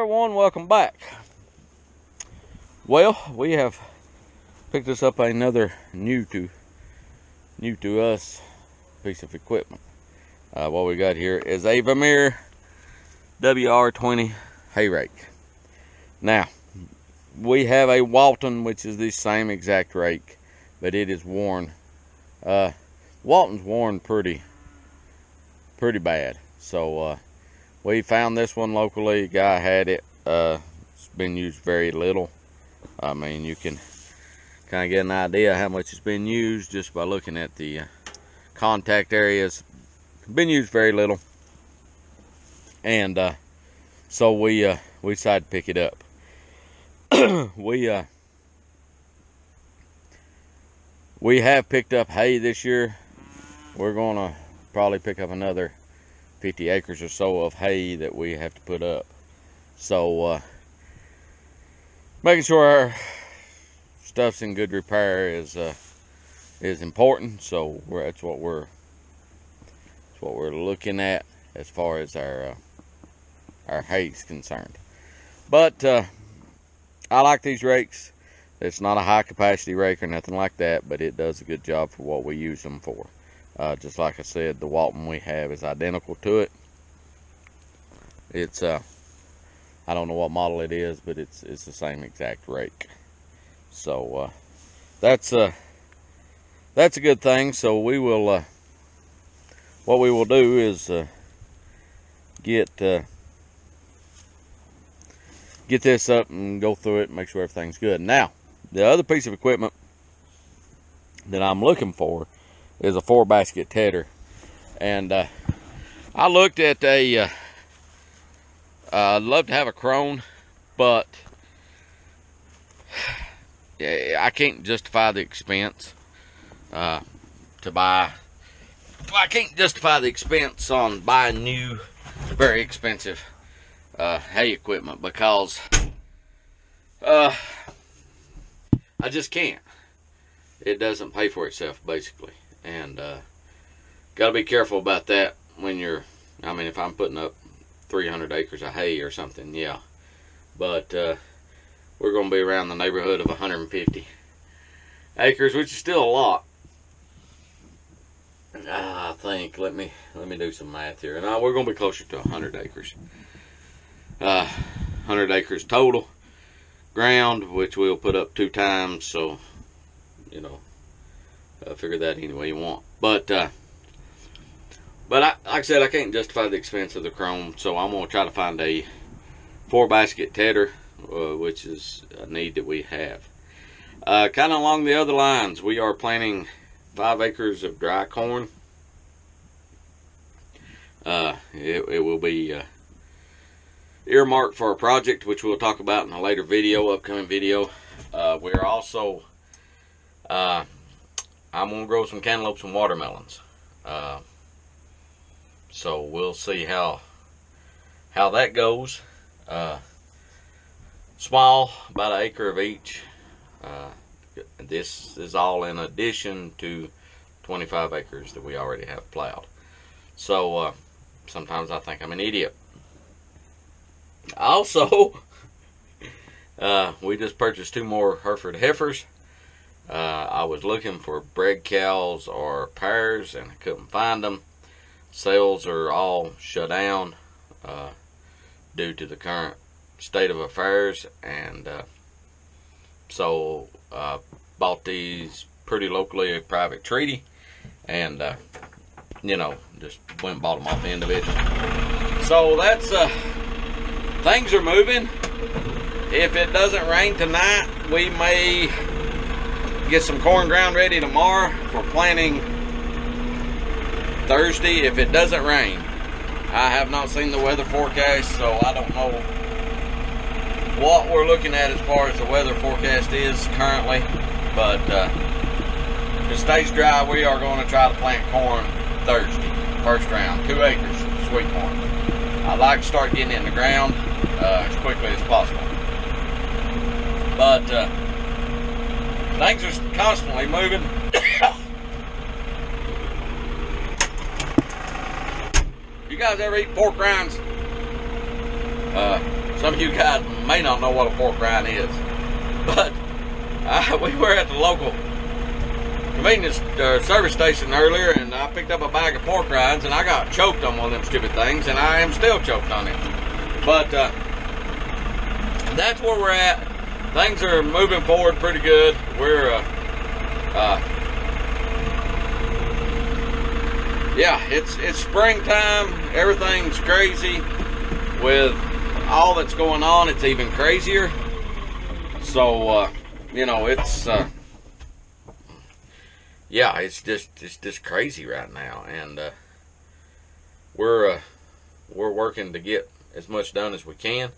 everyone, welcome back. Well, we have picked us up another new to us piece of equipment. What we got here is a Vermeer WR20 hay rake. Now, we have a Walton, which is the same exact rake, but it is worn. Walton's worn pretty bad. So we found this one locally. A guy had it. It's been used very little. I mean, you can kind of get an idea how much it's been used just by looking at the contact areas. Been used very little, and so we decided to pick it up. We have picked up hay this year. We're gonna probably pick up another 50 acres or so of hay that we have to put up. So making sure our stuff's in good repair is important. So that's what we're looking at as far as our hay is concerned. But I like these rakes. It's not a high capacity rake or nothing like that, but it does a good job for what we use them for. Just like I said, the Walton we have is identical to it. It's I don't know what model it is, but it's the same exact rake. So that's a good thing. So we will what we will do is get this up and go through it and make sure everything's good. Now, the other piece of equipment that I'm looking for is a 4-basket tedder, and I looked at a I'd love to have a crone, but I can't justify the expense to buy. I can't justify the expense on buying new, very expensive hay equipment, because I just can't. It doesn't pay for itself, basically. And got to be careful about that when you're, I mean, if I'm putting up 300 acres of hay or something, yeah. But we're going to be around the neighborhood of 150 acres, which is still a lot. I think, let me do some math here. And we're going to be closer to 100 acres. 100 acres total ground, which we'll put up 2 times, so, you know, figure that any way you want. But like I said, I can't justify the expense of the chrome, so I'm going to try to find a 4-basket tedder, which is a need that we have. Kind of along the other lines, we are planting 5 acres of dry corn. It will be earmarked for a project, which we'll talk about in a later video, upcoming video. We're also I'm gonna grow some cantaloupes and watermelons. So we'll see how that goes. Small, about 1 acre of each. This is all in addition to 25 acres that we already have plowed. So sometimes I think I'm an idiot. Also, we just purchased 2 more Hereford heifers. I was looking for bred cows or pairs, and I couldn't find them. Sales are all shut down due to the current state of affairs, and so bought these pretty locally, a private treaty, and you know, just went and bought them off the individual. So that's things are moving. If it doesn't rain tonight, we may get some corn ground ready tomorrow for planting Thursday if it doesn't rain. I have not seen the weather forecast, so I don't know what we're looking at as far as the weather forecast is currently, but if it stays dry, we are going to try to plant corn Thursday, first round, 2 acres of sweet corn. I'd like to start getting it in the ground as quickly as possible, but things are constantly moving. You guys ever eat pork rinds? some of you guys may not know what a pork rind is, but we were at the local convenience service station earlier, and I picked up a bag of pork rinds, and I got choked on one of them stupid things, and I am still choked on it. But that's where we're at. Things are moving forward pretty good. We're yeah, it's springtime. Everything's crazy with all that's going on. It's even crazier. So you know, it's yeah, it's just crazy right now, and we're working to get as much done as we can.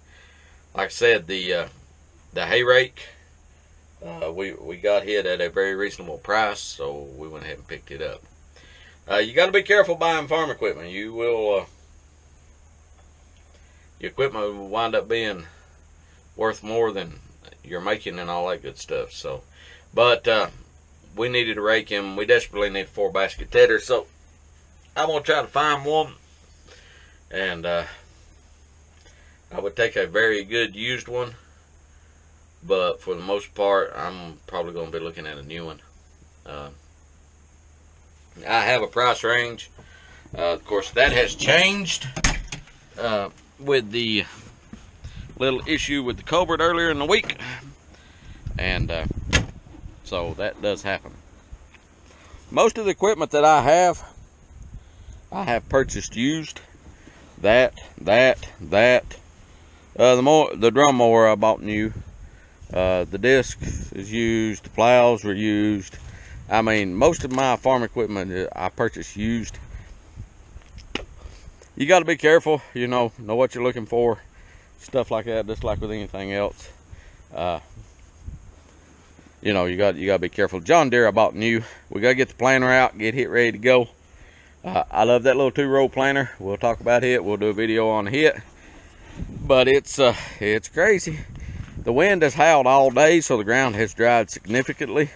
Like I said, the hay rake, we got hit at a very reasonable price, so we went ahead and picked it up. You got to be careful buying farm equipment. You will, your equipment will wind up being worth more than you're making and all that good stuff. So, but we needed a rake, and we desperately need a 4-basket tedder. So I'm gonna try to find one, and I would take a very good used one, but for the most part, I'm probably gonna be looking at a new one. I have a price range. Of course, that has changed with the little issue with the culvert earlier in the week, and so that does happen. Most of the equipment that I have purchased used. The drum mower I bought new. The disc is used. The plows were used. I mean, most of my farm equipment I purchased used. You got to be careful, you know what you're looking for, stuff like that. Just like with anything else, you know, you got to be careful. John Deere I bought new. We got to get the planter out, get it ready to go. I love that little 2-row planter. We'll talk about it. We'll do a video on it. But it's crazy. The wind has howled all day, so the ground has dried significantly.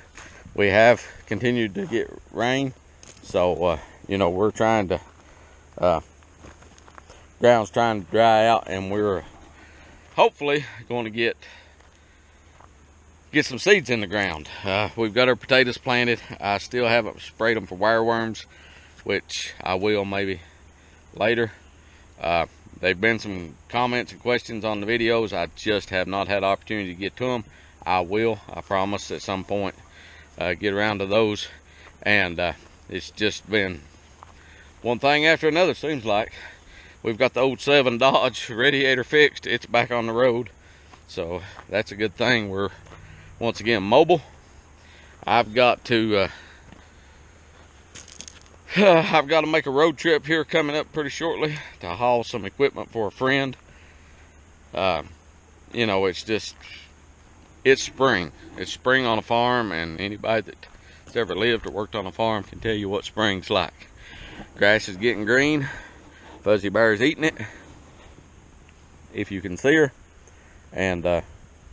We have continued to get rain, so you know, we're trying to ground's trying to dry out, and we're hopefully going to get some seeds in the ground. We've got our potatoes planted. I still haven't sprayed them for wireworms, which I will maybe later. There've been some comments and questions on the videos. I just have not had opportunity to get to them. I will, I promise, at some point get around to those. And it's just been one thing after another, seems like. We've got the old 7 Dodge radiator fixed. It's back on the road, so that's a good thing. We're once again mobile. I've got to make a road trip here coming up pretty shortly to haul some equipment for a friend. You know, it's spring. It's spring on a farm, and anybody that's ever lived or worked on a farm can tell you what spring's like. Grass is getting green. Fuzzy Bear's eating it, if you can see her, and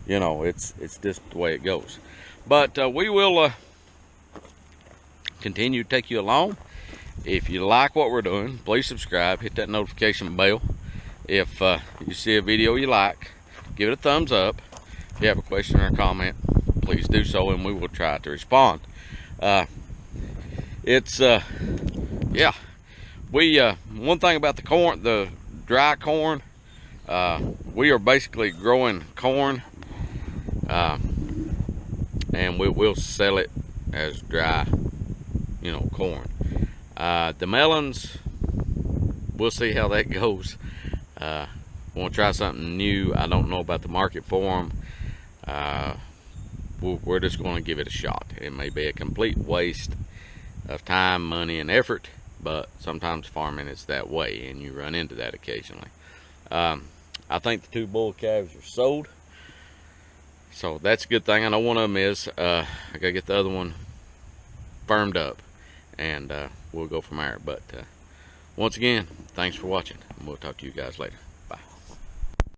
you know, it's just the way it goes. But we will continue to take you along. If you like what we're doing, please subscribe, hit that notification bell. If you see a video you like, give it a thumbs up. If you have a question or a comment, please do so, and we will try to respond. Yeah, one thing about the corn, the dry corn, we are basically growing corn, and we'll sell it as dry, you know, corn. The melons, we'll see how that goes. Want to try something new. I don't know about the market for them. We're just going to give it a shot. It may be a complete waste of time, money, and effort, but sometimes farming is that way, and you run into that occasionally. I think the 2 bull calves are sold, so that's a good thing. I know one of them is. I gotta get the other one firmed up, and we'll go from there. But once again, thanks for watching, and we'll talk to you guys later.